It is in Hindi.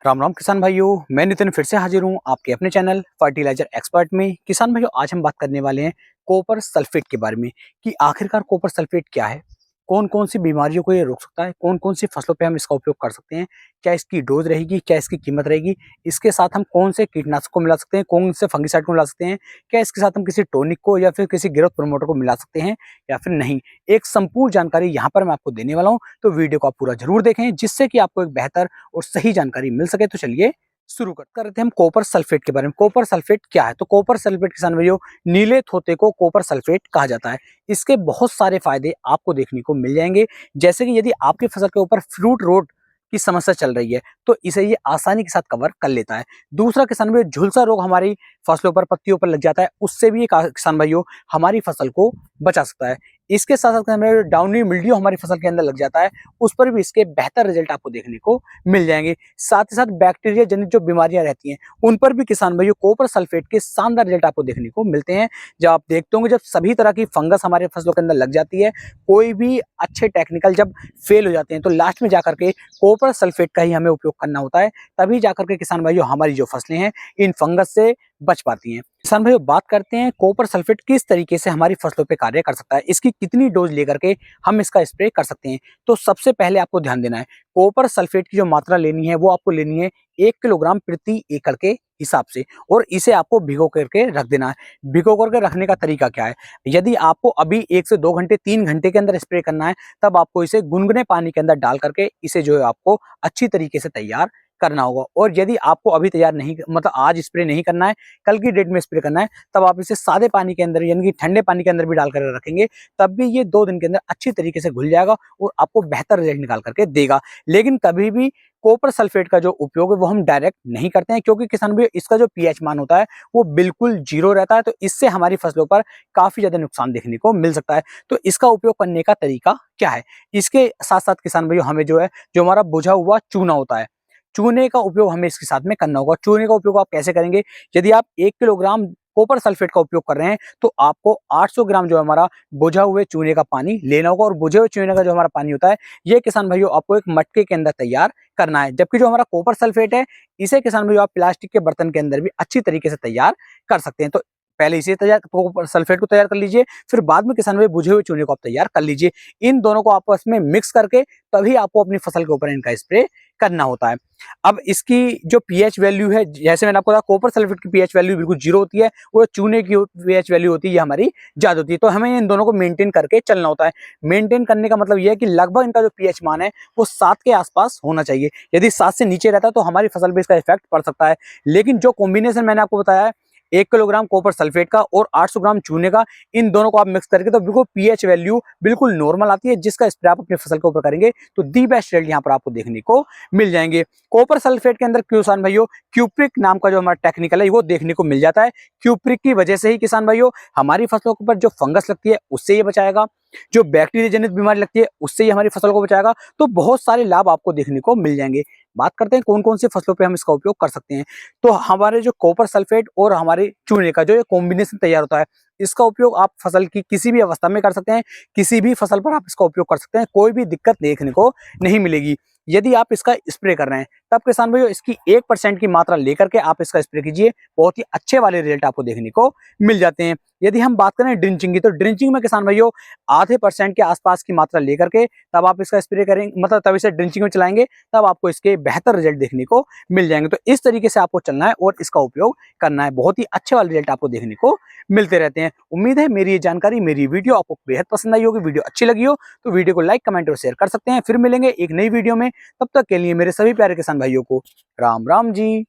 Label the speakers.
Speaker 1: राम राम किसान भाइयों, मैं नितिन फिर से हाजिर हूँ आपके अपने चैनल फर्टिलाइजर एक्सपर्ट में। किसान भाइयों, आज हम बात करने वाले हैं कॉपर सल्फेट के बारे में कि आखिरकार कॉपर सल्फेट क्या है, कौन कौन सी बीमारियों को ये रोक सकता है, कौन कौन सी फसलों पे हम इसका उपयोग कर सकते हैं, क्या इसकी डोज रहेगी, क्या इसकी कीमत रहेगी, इसके साथ हम कौन से कीटनाशक को मिला सकते हैं, कौन से फंगिसाइड को मिला सकते हैं, क्या इसके साथ हम किसी टॉनिक को या फिर किसी ग्रोथ प्रमोटर को मिला सकते हैं या फिर नहीं। एक संपूर्ण जानकारी यहाँ पर मैं आपको देने वाला हूँ, तो वीडियो को आप पूरा जरूर देखें जिससे कि आपको एक बेहतर और सही जानकारी मिल सके। तो चलिए शुरू कर रहे थे हम कॉपर सल्फेट के बारे में। कॉपर सल्फेट क्या है? तो कॉपर सल्फेट किसान भाइयों, नीले थोते को कॉपर सल्फेट कहा जाता है। इसके बहुत सारे फायदे आपको देखने को मिल जाएंगे, जैसे कि यदि आपकी फसल के ऊपर फ्रूट रोट की समस्या चल रही है तो इसे ये आसानी के साथ कवर कर लेता है। दूसरा किसान भाई, झुलसा रोग हमारी फसलों पर पत्तियों पर लग जाता है, उससे भी किसान भाइयों हमारी फसल को बचा सकता है। इसके साथ साथ हमें डाउनी मिल्ड्यू हमारी फसल के अंदर लग जाता है, उस पर भी इसके बेहतर रिजल्ट आपको देखने को मिल जाएंगे। साथ ही साथ बैक्टीरिया जनित जो बीमारियां रहती हैं उन पर भी किसान भाइयों कॉपर सल्फेट के शानदार रिजल्ट आपको देखने को मिलते हैं। जब आप देखते होंगे, जब सभी तरह की फंगस हमारे फसलों के अंदर लग जाती है, कोई भी अच्छे टेक्निकल जब फेल हो जाते हैं तो लास्ट में जाकर के कॉपर सल्फेट का ही हमें उपयोग करना होता है, तभी जाकर के किसान भाइयों हमारी जो फसलें हैं इन फंगस से बच पाती हैं। किसान भाइयों, बात करते हैं कॉपर सल्फेट किस तरीके से हमारी फसलों पे कार्य कर सकता है, इसकी कितनी डोज लेकर के हम इसका स्प्रे कर सकते हैं। तो सबसे पहले आपको ध्यान देना है, कॉपर सल्फेट की जो मात्रा लेनी है वो आपको लेनी है 1 किलोग्राम प्रति एकड़ के हिसाब से, और इसे आपको भिगो करके रख देना है। भिगो करके रखने का तरीका क्या है? यदि आपको अभी 1 से 2 घंटे 3 घंटे के अंदर स्प्रे करना है, तब आपको इसे गुनगुने पानी के अंदर डाल करके इसे जो है आपको अच्छी तरीके से तैयार करना होगा। और यदि आपको अभी तैयार नहीं, मतलब आज स्प्रे नहीं करना है, कल की डेट में स्प्रे करना है, तब आप इसे सादे पानी के अंदर यानी कि ठंडे पानी के अंदर भी डाल कर रखेंगे, तब भी ये 2 दिन के अंदर अच्छी तरीके से घुल जाएगा और आपको बेहतर रिजल्ट निकाल करके देगा। लेकिन कभी भी कॉपर सल्फेट का जो उपयोग है वो हम डायरेक्ट नहीं करते हैं, क्योंकि किसान भाई इसका जो पीएच मान होता है वो बिल्कुल 0 रहता है, तो इससे हमारी फसलों पर काफी ज्यादा नुकसान देखने को मिल सकता है। तो इसका उपयोग करने का तरीका क्या है? इसके साथ साथ किसान भाइयों हमें जो है, जो हमारा बुझा हुआ चूना होता है, चूने का उपयोग हमें इसके साथ में करना होगा। चूने का उपयोग आप कैसे करेंगे? यदि आप 1 किलोग्राम कॉपर सल्फेट का उपयोग कर रहे हैं तो आपको 800 ग्राम जो हमारा बुझा हुए चूने का पानी लेना होगा, और बुझे हुए चूने का जो हमारा पानी होता है ये किसान भाइयों आपको एक मटके के अंदर तैयार करना है। जबकि जो हमारा कॉपर सल्फेट है इसे किसान भाइयों आप प्लास्टिक के बर्तन के अंदर भी अच्छी तरीके से तैयार कर सकते हैं। तो पहले इसे तैयार कॉपर सल्फेट को तैयार कर लीजिए, फिर बाद में किसान भाई बुझे हुए चूने को आप तैयार कर लीजिए। इन दोनों को आपस में मिक्स करके तभी आपको अपनी फसल के ऊपर इनका स्प्रे करना होता है। अब इसकी जो पीएच वैल्यू है, जैसे मैंने आपको कहा कॉपर सल्फेट की पीएच वैल्यू बिल्कुल 0 होती है, वो चूने की पीएच वैल्यू होती है ये हमारी ज्यादा होती है। तो हमें इन दोनों को मेंटेन करके चलना होता है। मेंटेन करने का मतलब ये है कि लगभग इनका जो पीएच मान है वो 7 के आसपास होना चाहिए। यदि 7 से नीचे रहता है तो हमारी फसल पे इसका इफेक्ट पड़ सकता है। लेकिन जो कॉम्बिनेशन मैंने आपको बताया है 1 किलोग्राम कॉपर सल्फेट का और 800 ग्राम चूने का, इन दोनों को आप मिक्स करके तो बिल्कुल पीएच वैल्यू बिल्कुल नॉर्मल आती है, जिसका स्प्रे आप अपनी फसल के ऊपर करेंगे तो दी बेस्ट रिजल्ट यहाँ पर आपको देखने को मिल जाएंगे। कॉपर सल्फेट के अंदर किसान भाइयों क्यूप्रिक नाम का जो हमारा टेक्निकल है वो देखने को मिल जाता है। क्यूप्रिक की वजह से ही किसान भाइयों हमारी फसलों के ऊपर जो फंगस लगती है उससे ये बचाएगा, जो बैक्टीरिया जनित बीमारी लगती है उससे ही हमारी फसल को बचाएगा। तो बहुत सारे लाभ आपको देखने को मिल जाएंगे। बात करते हैं कौन कौन सी फसलों पे हम इसका उपयोग कर सकते हैं। तो हमारे जो कॉपर सल्फेट और हमारे चूने का जो ये कॉम्बिनेशन तैयार होता है, इसका उपयोग आप फसल की किसी भी अवस्था में कर सकते हैं, किसी भी फसल पर आप इसका उपयोग कर सकते हैं, कोई भी दिक्कत देखने को नहीं मिलेगी। यदि आप इसका स्प्रे कर रहे हैं तब किसान भाइयों इसकी 1% की मात्रा लेकर के आप इसका स्प्रे कीजिए, बहुत ही अच्छे वाले रिजल्ट आपको देखने को मिल जाते हैं। यदि हम बात करें ड्रिंचिंग की, तो ड्रिंचिंग में किसान भाइयों आधे % के आसपास की मात्रा लेकर के तब आप इसका स्प्रे करेंगे, मतलब तब इसे ड्रिंचिंग में चलाएंगे, तब आपको इसके बेहतर रिजल्ट देखने को मिल जाएंगे। तो इस तरीके से आपको चलना है और इसका उपयोग करना है, बहुत ही अच्छे वाले रिजल्ट आपको देखने को मिलते रहते हैं। उम्मीद है मेरी ये जानकारी, मेरी वीडियो आपको बेहद पसंद आई होगी। वीडियो अच्छी लगी हो तो वीडियो को लाइक, कमेंट और शेयर कर सकते हैं। फिर मिलेंगे एक नई वीडियो में, तब तक के लिए मेरे सभी प्यारे किसान भाइयों को राम राम जी।